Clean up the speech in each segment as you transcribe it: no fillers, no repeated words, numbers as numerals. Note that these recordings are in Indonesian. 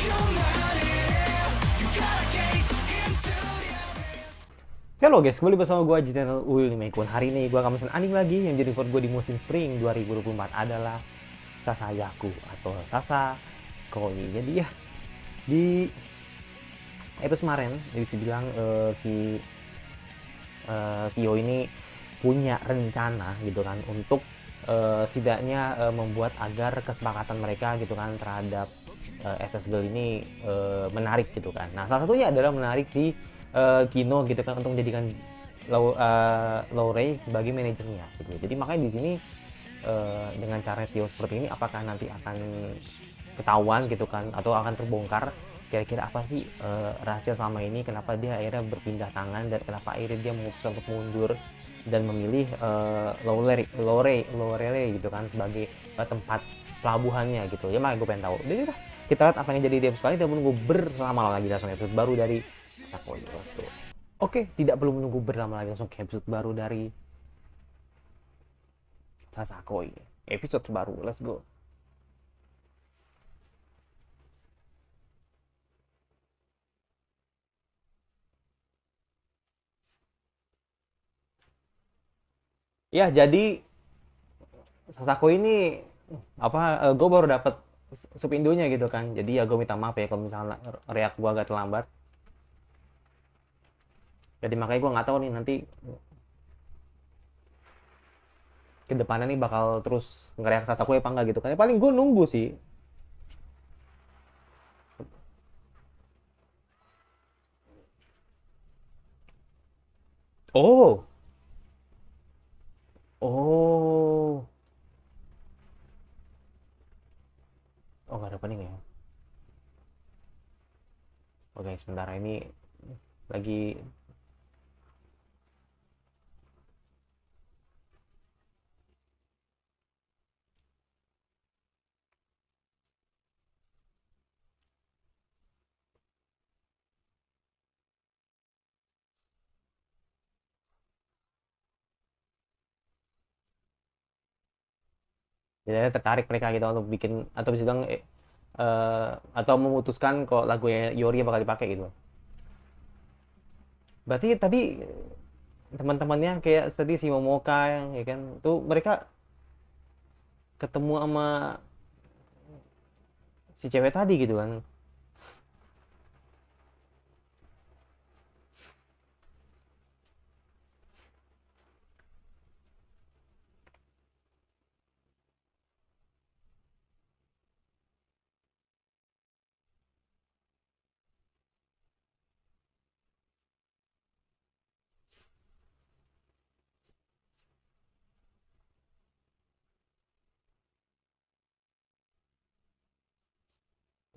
Halo guys, kembali bersama gue di channel Uyul Nimekun. Hari ini gue akan mesin anime lagi yang jadi favorit gue di musim spring 2024 adalah Sasayaku atau Sasa Koi. Jadi ya, di episode kemarin bisa bilang si Yo ini punya rencana gitu kan untuk setidaknya membuat agar kesepakatan mereka gitu kan terhadap SS Girl ini menarik gitu kan. Nah, salah satunya adalah menarik si Kino gitu kan untuk menjadikan Lowray sebagai manajernya gitu. Jadi makanya di sini dengan cara Tio seperti ini apakah nanti akan ketahuan gitu kan atau akan terbongkar kira-kira apa sih rahasia selama ini, kenapa dia akhirnya berpindah tangan dan kenapa akhirnya dia memutuskan untuk mundur dan memilih Lorele gitu kan sebagai tempat pelabuhannya gitu ya. Makanya gue pengen tahu, jadi udah kita lihat apa yang jadi di episode kali ini. Tidak menunggu berlama lagi, langsung episode baru dari Sakoi. Let's go. Oke, tidak perlu menunggu berlama lagi, langsung ke episode baru dari Sasakoi, episode terbaru. Let's go. Ya, jadi Sasako ini apa, gue baru dapat sup Indonya gitu kan. Jadi ya gue minta maaf ya kalau misalnya react gue agak terlambat. Jadi makanya gue nggak tahu nih nanti ke depannya nih bakal terus ngereact Sasako apa enggak gitu kan. Ya, paling gue nunggu sih. Oh, oh, oh nggak ada pening ya. Oke, sementara ini lagi. Jadi tertarik mereka gitu untuk bikin atau bisa bilang atau memutuskan kok lagunya Yori bakal dipakai gitu. Berarti tadi teman-temannya kayak tadi si Momoka yang ya kan tuh mereka ketemu sama si cewek tadi gitu kan.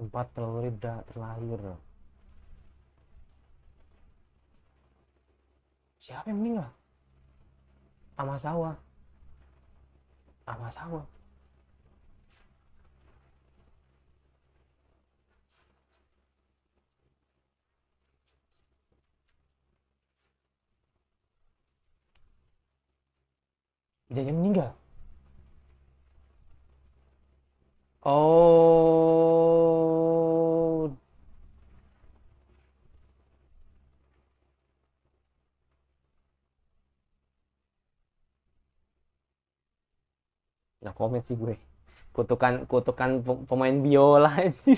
4 telur terlahir. Siapa yang meninggal? Amasawa. Amasawa. Dia yang meninggal. Oh, nah komen sih gue. Kutukan pemain biola sih.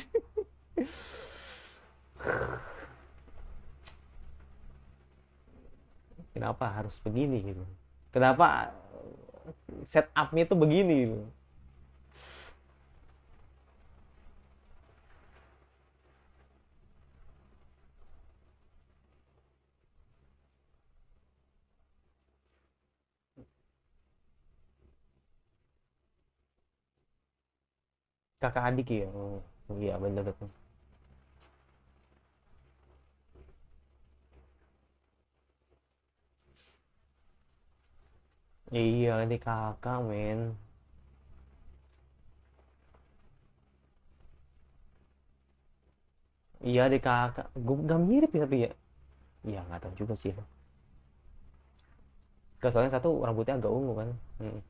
Kenapa harus begini gitu? Kenapa setupnya tuh begini gitu? Kakak adik ya. Oh, iya bener betul. Iya ini kakak men. Iya di kakak. Gue gak mirip ya tapi ya. Iya nggak tahu juga sih. Soalnya satu rambutnya agak ungu kan. Hmm.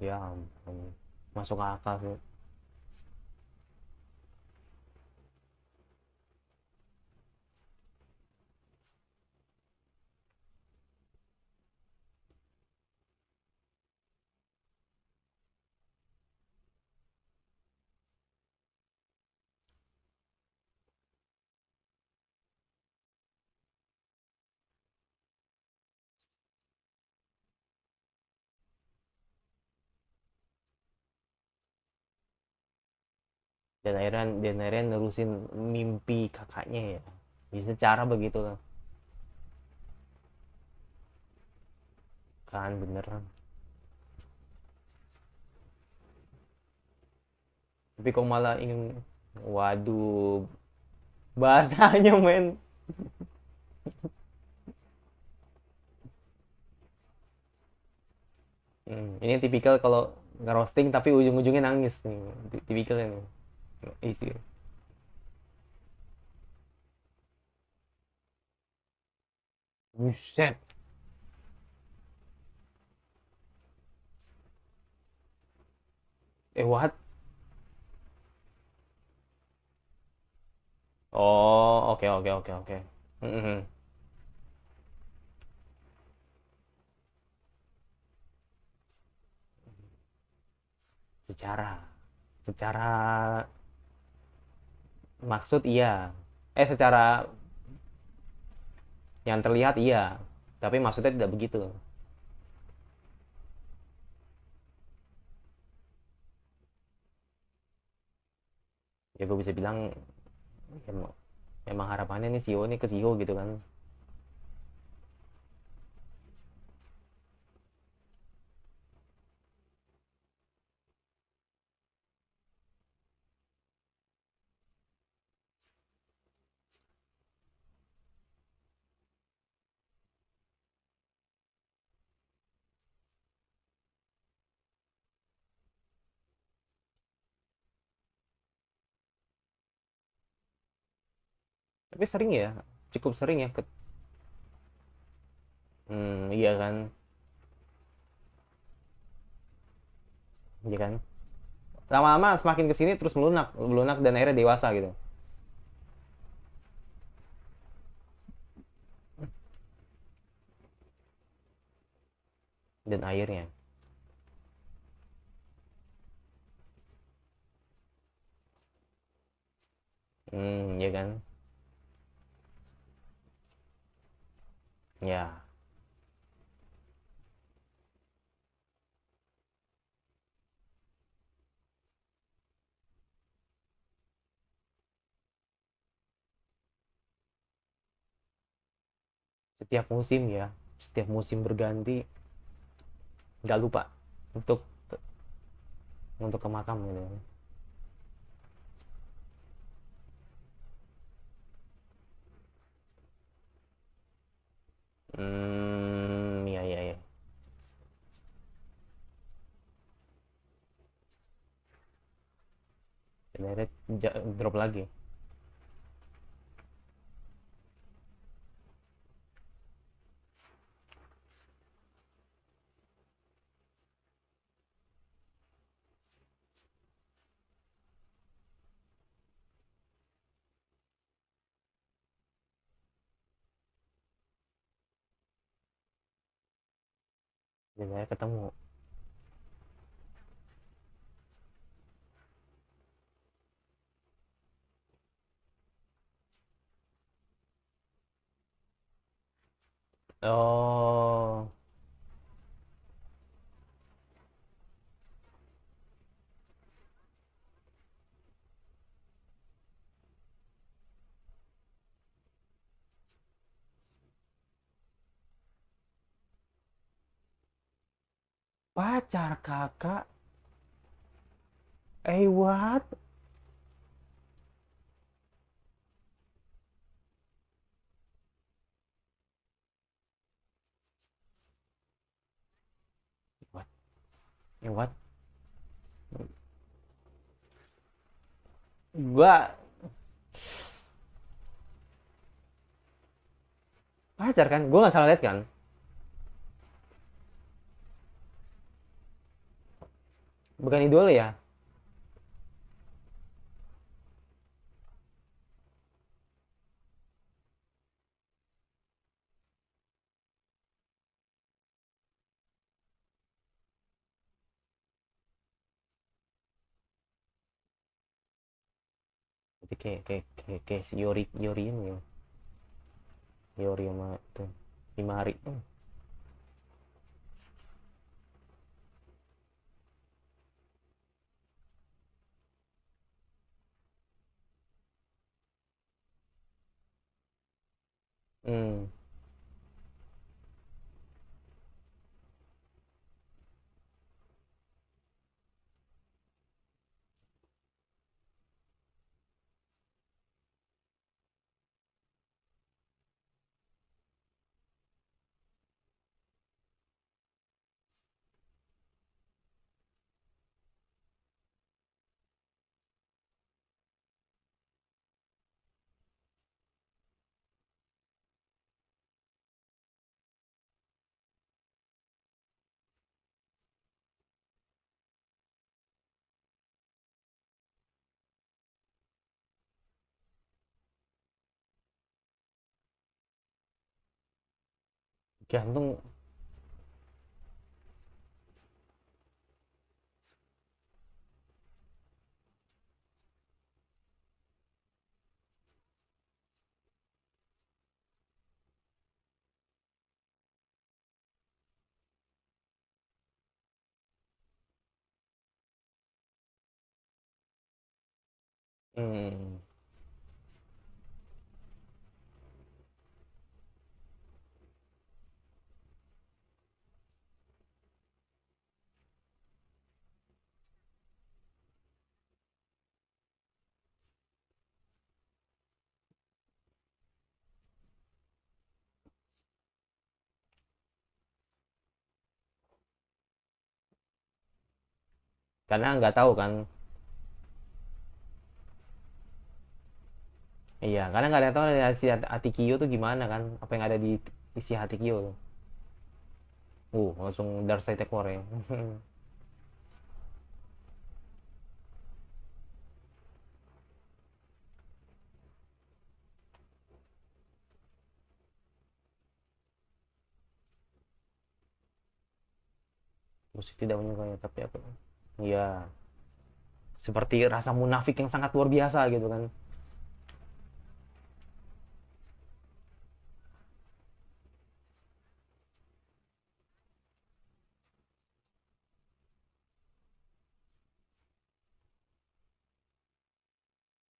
Ya ampun. Masuk akal sih. Dan akhirnya nerusin mimpi kakaknya ya. Bisa cara begitu lah. Kan bener. Tapi kok malah ingin, waduh, bahasanya men. Ini tipikal kalau ngerosting tapi ujung-ujungnya nangis nih. Tipikalnya nih. Isi. Buset. What? Oh, oke oke oke oke. Mhm. Secara secara maksud iya. Secara yang terlihat iya. Tapi maksudnya tidak begitu. Ya gue bisa bilang ya, memang harapannya nih CEO nih ke CEO gitu kan. Tapi sering ya, cukup sering ya. Iya kan, iya kan. Lama-lama semakin kesini terus melunak, melunak dan akhirnya dewasa gitu. Dan akhirnya, iya kan. Ya, setiap musim ya, setiap musim berganti, nggak lupa untuk ke makam gitu. Iya iya iya. Dan akhirnya drop lagi. Dan akhirnya ketemu. Oh, pacar kakak. What? What? What? Gua pacar kan? Gua nggak salah lihat kan? Bukan idola ya? Jadi kayak si Yori ini ya. Yori sama itu Himari. Hmm. Gantung. Hmm. Karena nggak tahu kan. Iya, karena nggak ada tahu si hati Kyo tuh gimana kan, apa yang ada di isi hati Kyo tuh. Langsung Dark Side War ya. Musik tidak menyukainya, tapi aku, iya, seperti rasa munafik yang sangat luar biasa gitu kan.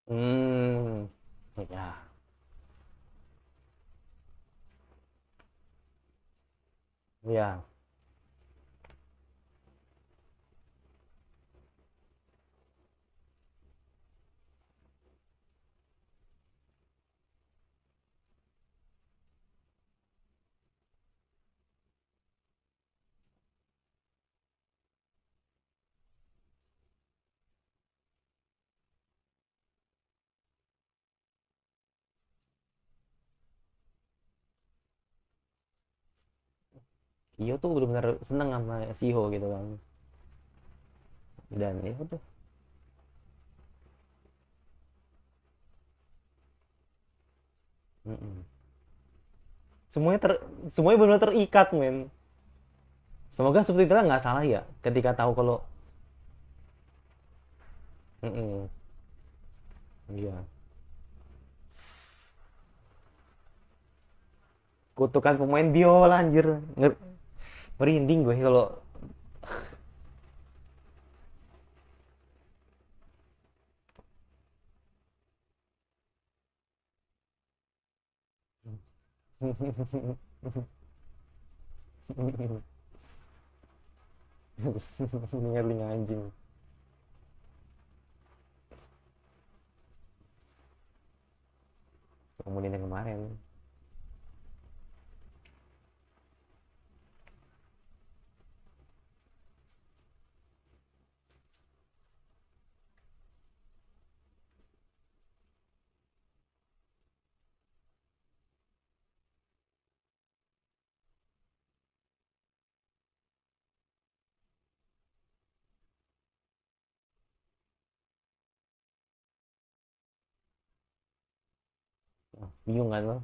Hmm, ya, ya. Kyo tuh benar-benar seneng sama Shiho gitu kan. Dan ya udah. Mm-mm. Semuanya semuanya benar-benar terikat, men. Semoga subtitlenya nggak salah ya ketika tahu kalau. Mm-mm. Iya. Kutukan pemain biola anjir. Merinding gue kalau. Ngerling anjing. Kemudian yang kemarin. Bingung kan lo?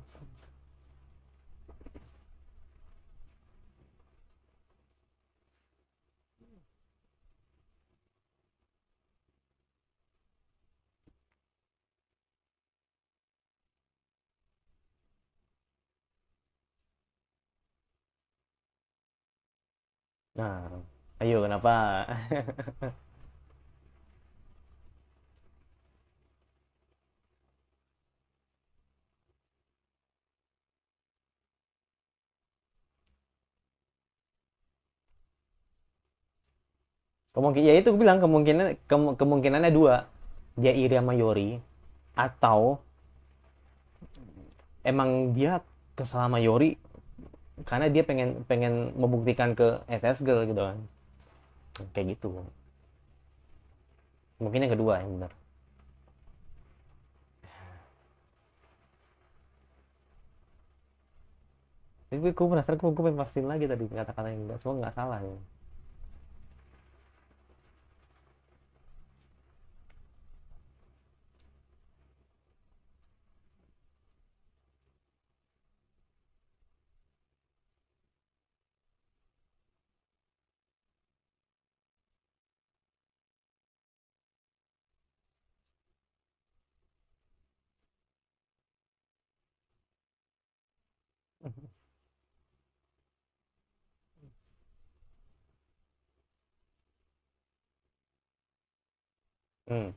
Nah, ayo kenapa? Kemungkinan ya itu gue bilang kemungkinannya dua. Dia iri sama Yori atau emang dia kesal sama Yori karena dia pengen pengen membuktikan ke SS Girl gitu kan. Kayak gitu. Mungkin yang kedua yang benar. Tapi gue penasaran, gue pengen pastiin lagi tadi kata-kata yang enggak, semua nggak salah ya. Hmm.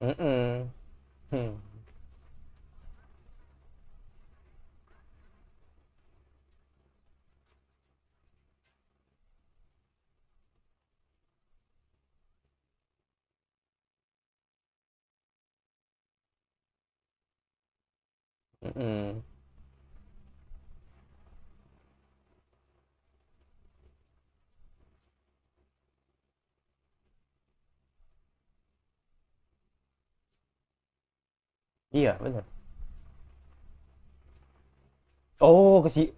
Mm-mm. Hmm. Mm-mm. Iya benar. Oh ke si,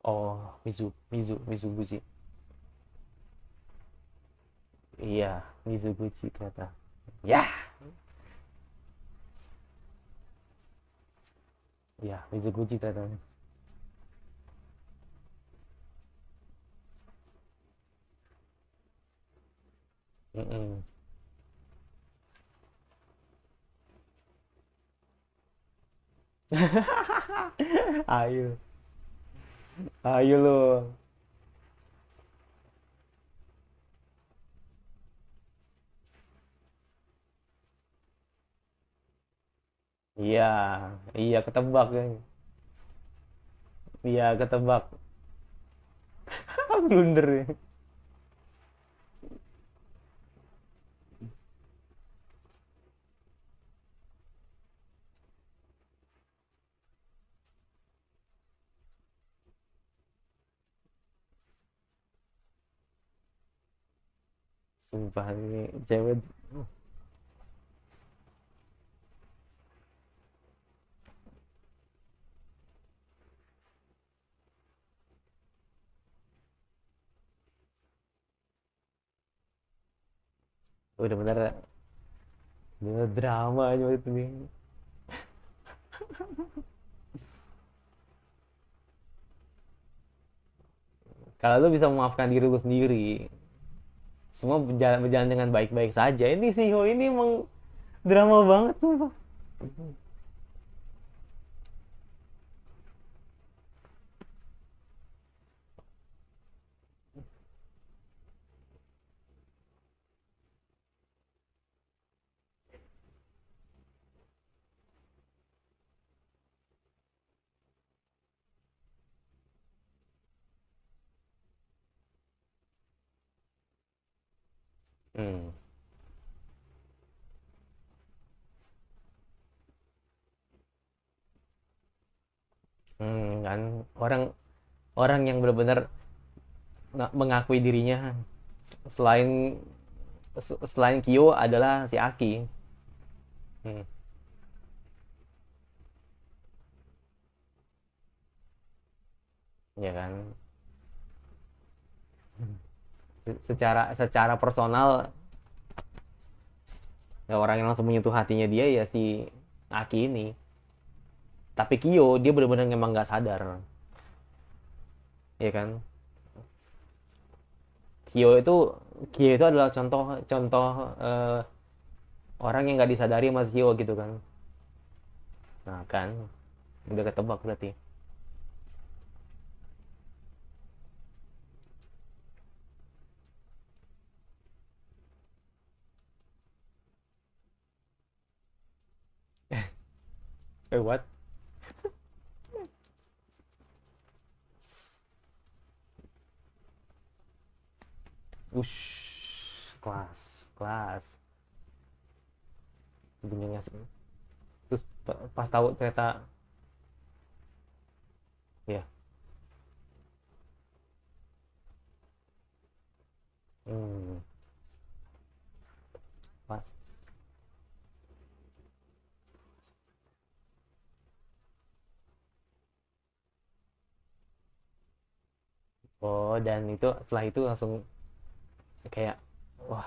oh Mizuguchi. Iya, Mizuguchi ternyata. Ya, iya Mizuguchi ternyata. Mm-mm. Ayo, ayo lo. Iya, iya ketebak ya. Iya ketebak. Blunder ya. Sumpah ini cewek udah bener, bener drama aja itu nih. Kalau lu bisa memaafkan diri lu sendiri, semua berjalan dengan baik-baik saja. Ini sih Ho ini emang drama banget sumpah. Hmm. Kan orang orang yang benar-benar mengakui dirinya Selain selain Kyo adalah si Aki. Hmm, ya kan. Secara secara personal ya orang yang langsung menyentuh hatinya dia ya si Aki ini. Tapi Kyo dia benar-benar emang nggak sadar, ya kan. Kyo itu Kyo itu adalah contoh contoh eh, orang yang nggak disadari sama Kyo gitu kan. Nah kan udah ketebak berarti. What? Ush, kelas kelas begini sih. Terus pas tahu ternyata ya. Hmm, pas. Oh dan itu setelah itu langsung kayak wah,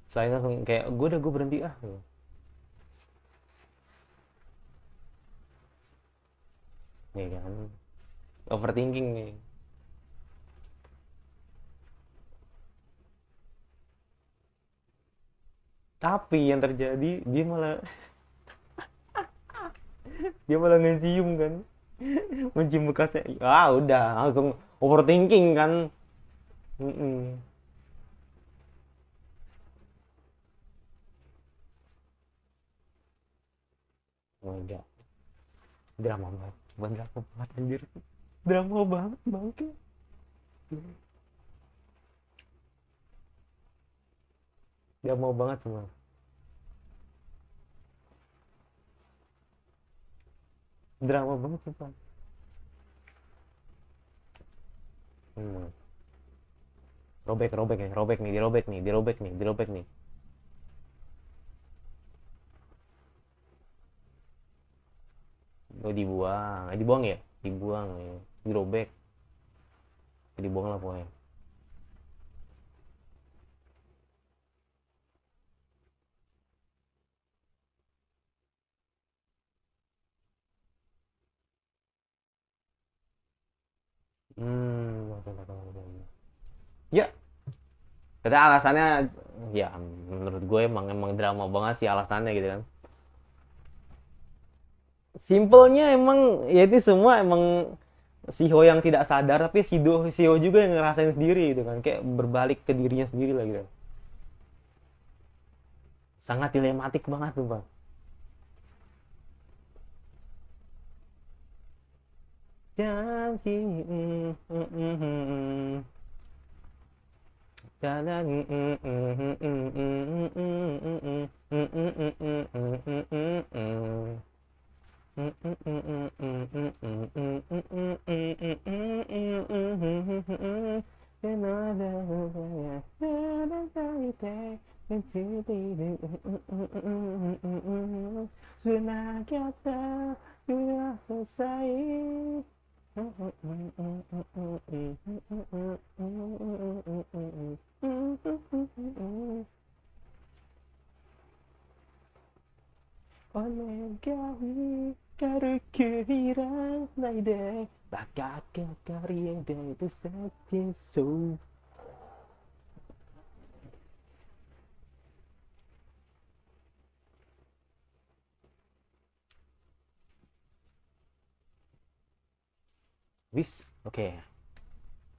setelah itu langsung kayak gue berhenti ah gitu. Ya kan, overthinking nih. Tapi yang terjadi dia malah ngecium kan, mencium bekasnya. Ah udah langsung overthinking kan. Mm-mm. Oh, enggak, drama banget, bukan drama banget anjir, drama banget bangke. Drama banget semua. Drama banget sumpah. Hmm. Robek robek ya, robek nih, dirobek nih, dirobek nih, dirobek nih. Oh dibuang, dibuang ya, dibuang ya, dirobek, dibuang lah pokoknya. Hmm, ya, tapi alasannya ya menurut gue emang emang drama banget sih alasannya gitu kan. Simpelnya emang ya itu semua emang Siho yang tidak sadar tapi Siho juga yang ngerasain sendiri gitu kan, kayak berbalik ke dirinya sendiri lah gitu. Sangat dilematik banget tuh bang. Janji jalan sudah kata sudah selesai. Onegai軽くいらないでバカがかりえでとさってそう。Habis, oke,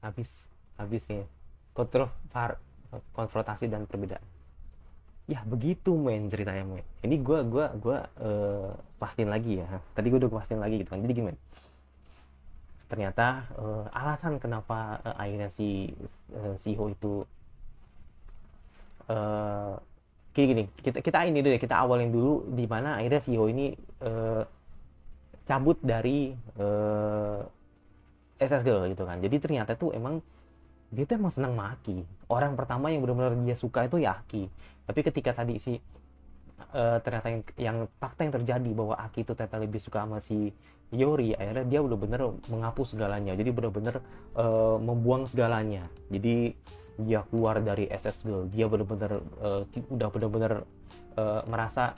habis, habis nih. Konfrontasi dan perbedaan. Ya begitu men ceritanya men. Ini gua pastiin lagi ya. Tadi gua udah pastiin lagi gitu kan. Jadi gimana? Ternyata alasan kenapa akhirnya si Ho itu eh gini, gini kita kita ini dulu ya, kita awalin dulu di mana akhirnya si Ho ini eh, cabut dari SS Girl gitu kan. Jadi ternyata tuh emang dia tuh emang senang sama Aki. Orang pertama yang benar-benar dia suka itu ya Aki. Tapi ketika tadi si ternyata yang fakta yang terjadi bahwa Aki itu ternyata lebih suka sama si Yori, akhirnya dia benar-benar menghapus segalanya. Jadi benar-benar membuang segalanya. Jadi dia keluar dari SS Girl, dia benar-benar udah benar-benar merasa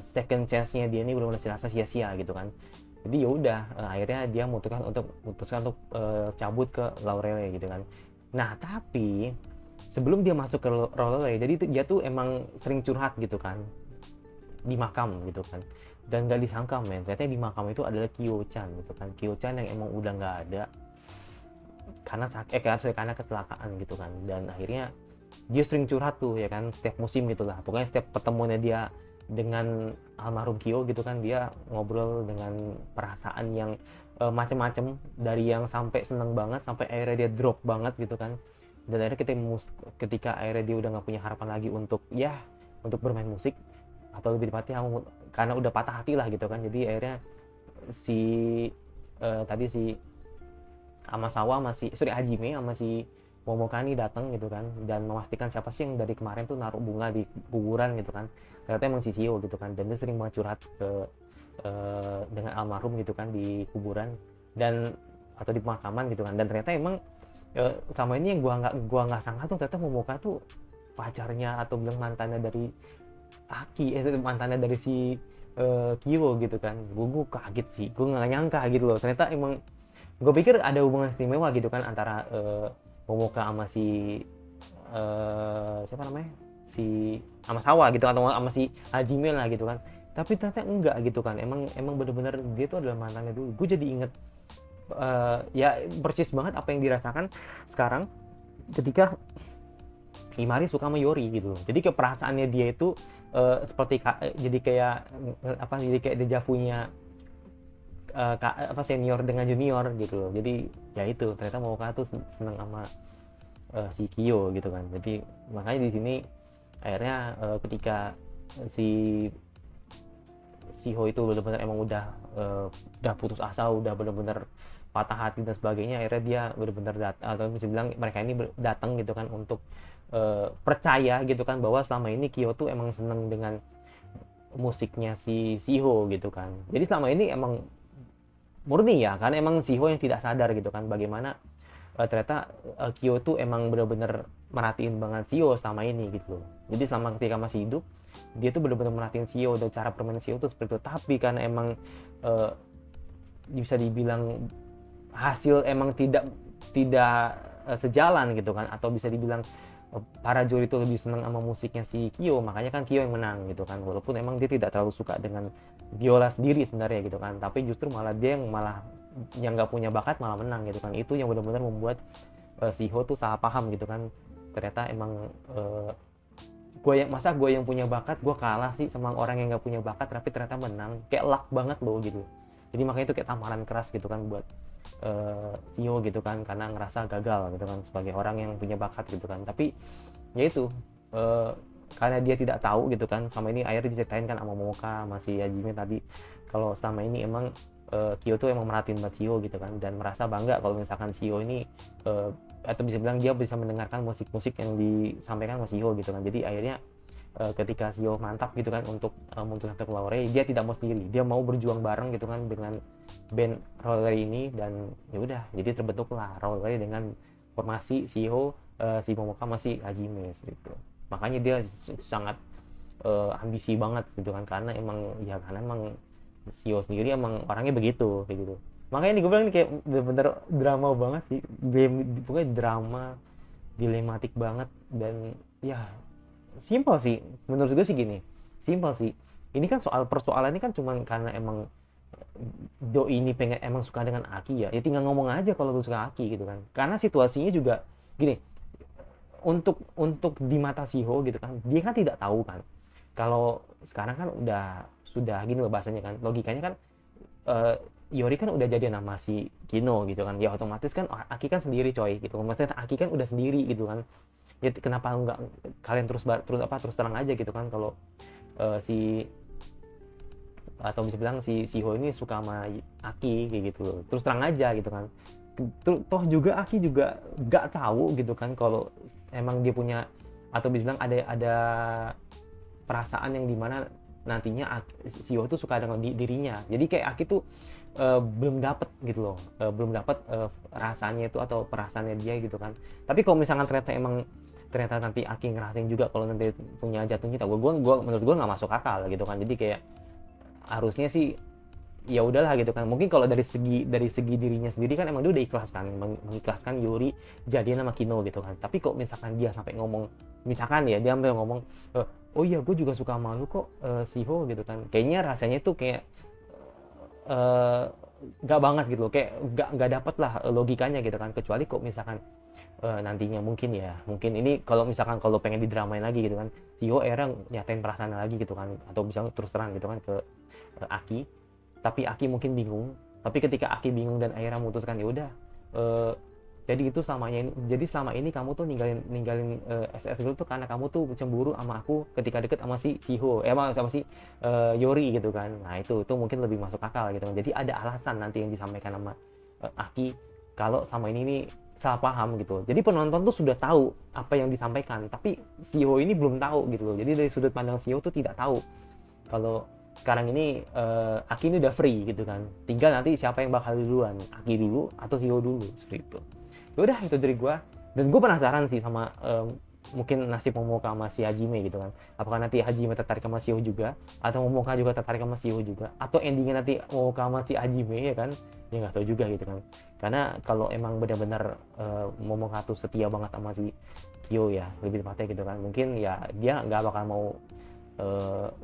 second chance-nya dia ini benar-benar dirasa sia-sia gitu kan. Jadi ya udah, akhirnya dia memutuskan untuk cabut ke Laurel gitu kan. Nah tapi sebelum dia masuk ke Laurel, jadi dia tuh emang sering curhat gitu kan di makam gitu kan. Dan gak disangka men, ternyata di makam itu adalah Kyo-chan gitu kan. Kyo-chan yang emang udah nggak ada karena kecelakaan gitu kan. Dan akhirnya dia sering curhat tuh ya kan, setiap musim gitulah. Pokoknya setiap pertemuannya dia dengan almarhum Kyo gitu kan, dia ngobrol dengan perasaan yang macem-macem, dari yang sampai seneng banget sampai akhirnya dia drop banget gitu kan. Dan akhirnya ketika akhirnya dia udah nggak punya harapan lagi untuk bermain musik, atau lebih tepatnya karena udah patah hati lah gitu kan. Jadi akhirnya si tadi si Hajime sama si Momokani datang gitu kan, dan memastikan siapa sih yang dari kemarin tuh naruh bunga di kuburan gitu kan. Ternyata emang si Shio gitu kan, dan dia sering banget curhat dengan almarhum gitu kan di kuburan dan atau di pemakaman gitu kan. Dan ternyata emang selama ini yang gua nggak sangka tuh ternyata Momoka tuh pacarnya atau bilang mantannya dari mantannya dari si Kyo gitu kan. Gue kaget sih, gue nggak nyangka gitu loh. Ternyata emang gue pikir ada hubungan istimewa gitu kan antara Momoka sama si siapa namanya, si Amasawa gitu atau sama si Hajime lah gitu kan. Tapi ternyata enggak gitu kan, emang bener-bener dia tuh adalah mantannya dulu. Gue jadi inget ya persis banget apa yang dirasakan sekarang ketika Himari suka sama Yori gitu. Jadi keperasaannya dia itu jadi kayak dejavunya senior dengan junior gitu loh. Jadi ya itu ternyata Momoka tuh seneng sama si Kyo gitu kan. Jadi makanya di sini akhirnya ketika si Ho itu benar-benar emang udah putus asa, udah benar-benar patah hati dan sebagainya, akhirnya dia benar-benar atau bisa bilang mereka ini datang gitu kan untuk percaya gitu kan bahwa selama ini Kyo tuh emang seneng dengan musiknya si Ho gitu kan. Jadi selama ini emang murni ya, karena emang Ho yang tidak sadar gitu kan bagaimana ternyata Kyo tuh emang benar-benar merhatiin banget Ho selama ini gitu loh. Jadi selama ketika masih hidup dia tuh benar-benar merhatiin Ho dan cara permainan Ho tuh seperti itu. Tapi karena emang bisa dibilang hasil emang tidak sejalan gitu kan, atau bisa dibilang para juri itu lebih senang sama musiknya si Kyo, makanya kan Kyo yang menang gitu kan. Walaupun emang dia tidak terlalu suka dengan biola sendiri sebenarnya gitu kan, tapi justru malah dia yang nggak punya bakat malah menang gitu kan. Itu yang benar-benar membuat si Ho tuh salah paham gitu kan. Ternyata emang gue yang punya bakat gue kalah sih sama orang yang nggak punya bakat tapi ternyata menang, kayak luck banget loh gitu. Jadi makanya itu kayak tamparan keras gitu kan buat Shio gitu kan, karena ngerasa gagal gitu kan sebagai orang yang punya bakat gitu kan. Tapi ya itu karena dia tidak tahu gitu kan, sama ini akhirnya diceritain kan sama Momoka masih Hajime tadi kalau selama ini emang Kyo tuh emang merhatiin banget Shio gitu kan, dan merasa bangga kalau misalkan Shio ini atau bisa bilang dia bisa mendengarkan musik-musik yang disampaikan sama Shio gitu kan. Jadi akhirnya ketika Shio mantap gitu kan untuk memutuskan ke Laurel, dia tidak mau sendiri, dia mau berjuang bareng gitu kan dengan band Laurel ini. Dan ya udah, jadi terbentuklah Laurel dengan formasi Shio, si Momoka masih Hajime seperti itu. Makanya dia sangat ambisi banget gitu kan, karena emang Shio sendiri emang orangnya begitu kayak gitu. Makanya nih gue bilang ini kayak bener-bener drama banget sih, pokoknya drama dilematik banget. Dan ya simpel sih menurut gue sih, gini simpel sih. Ini kan persoalan ini kan cuman karena emang Doi ini pengen emang suka dengan Aki, ya tinggal ngomong aja kalau lu suka Aki gitu kan. Karena situasinya juga gini, untuk di mata Shio gitu kan, dia kan tidak tahu kan kalau sekarang kan sudah gini loh bahasanya kan, logikanya kan Yori kan udah jadi nama si Kino gitu kan, ya otomatis kan Aki kan sendiri coy gitu. Maksudnya Aki kan udah sendiri gitu kan, ya kenapa nggak kalian terus terang aja gitu kan kalau atau bisa bilang si Ho ini suka sama Aki kayak gitu loh, terus terang aja gitu kan. Toh juga Aki juga nggak tahu gitu kan kalau emang dia punya, atau bilang ada perasaan yang dimana nantinya Sio tuh suka dengan dirinya. Jadi kayak Aki tuh belum dapet gitu loh, belum dapet rasanya itu atau perasaannya dia gitu kan. Tapi kalau misalkan ternyata nanti Aki ngerasain juga kalau nanti punya jatuh cinta, menurut gue nggak masuk akal gitu kan. Jadi kayak harusnya sih ya udahlah gitu kan. Mungkin kalau dari segi dirinya sendiri kan emang dia udah ikhlas kan, mengikhlaskan Yuri jadian sama Kino gitu kan. Tapi kok misalkan dia sampai ngomong, misalkan ya dia sampai ngomong oh iya gue juga suka malu kok, Siho gitu kan, kayaknya rasanya tuh kayak eh, nggak banget gitu loh, kayak nggak dapet lah logikanya gitu kan. Kecuali kok misalkan nantinya mungkin ini kalau misalkan kalau pengen didramain lagi gitu kan, Siho era nyatain perasaannya lagi gitu kan, atau misalnya terus terang gitu kan ke Aki, tapi Aki mungkin bingung. Tapi ketika Aki bingung dan akhirnya memutuskan ya udah, eh, jadi selama ini kamu tuh ninggalin SS dulu tuh karena kamu tuh cemburu sama aku ketika deket sama si Siho, sama si Yori gitu kan. Nah itu mungkin lebih masuk akal gitu kan. Jadi ada alasan nanti yang disampaikan sama Aki kalau sama ini nih salah paham gitu. Jadi penonton tuh sudah tahu apa yang disampaikan, tapi Siho ini belum tahu gitu loh. Jadi dari sudut pandang Siho tuh tidak tahu kalau sekarang ini Aki ini udah free gitu kan. Tinggal nanti siapa yang bakal duluan, Aki dulu atau Siho dulu, seperti itu. Ya udah itu dari gue. Dan gue penasaran sih sama mungkin nasib Momoka sama si Hajime gitu kan. Apakah nanti Hajime tertarik sama Siho juga, atau Momoka juga tertarik sama Siho juga, atau endingnya nanti Momoka sama si Hajime ya kan. Ya nggak tahu juga gitu kan. Karena kalau emang benar-benar Momoka tuh setia banget sama si Kyo ya, lebih tepatnya gitu kan, mungkin ya dia nggak bakal mau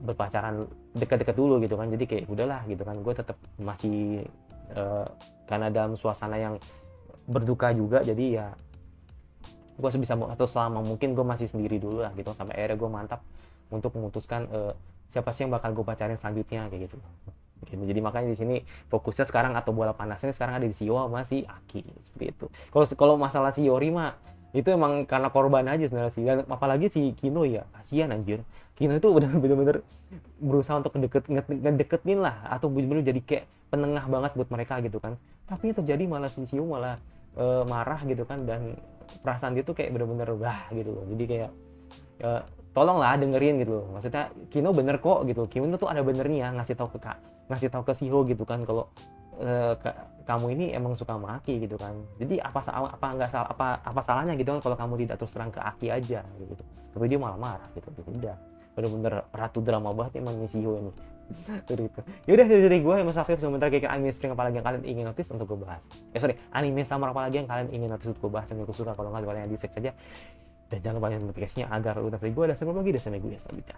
berpacaran dekat-dekat dulu gitu kan. Jadi kayak udahlah gitu kan, gue tetap masih karena dalam suasana yang berduka juga, jadi ya gue sebisa atau selama mungkin gue masih sendiri dulu lah gitu, sampai akhirnya gue mantap untuk memutuskan siapa sih yang bakal gue pacarin selanjutnya kayak gitu. Jadi makanya di sini fokusnya sekarang atau bola panasnya sekarang ada di Sio sama si Aki, seperti itu. Kalau masalah si Yori mah itu emang karena korban aja sebenarnya sih. Dan apalagi si Kino ya, kasihan anjir. Kino itu bener-bener berusaha untuk ngedeketin lah, atau bener-bener jadi kayak penengah banget buat mereka gitu kan. Tapi yang terjadi malah si Sio malah marah gitu kan, dan perasaan dia tuh kayak bener-bener wah gitu loh. Jadi kayak tolonglah dengerin gitu loh. Maksudnya Kino bener kok gitu. Kino tuh ada benernya ngasih tahu ke Siho gitu kan kalau kamu ini emang suka sama Aki gitu kan. Jadi apa salahnya gitu kan kalau kamu tidak terus terang ke Aki aja gitu. Tapi dia malah marah gitu. Udah bener-bener ratu drama banget emang Siho ini. Gitu. Yaudah dari gue Mas Afif, sebentar kayak anime Spring apa lagi yang kalian ingin notice untuk gue bahas. Anime Summer apa lagi yang kalian ingin notice untuk gue bahas yang gue suka. Kalau nggak kalian di-share saja. Dan jangan lupa notifikasinya agar lu dari gue ada sebelum lagi. Dan sampai gue selanjutnya.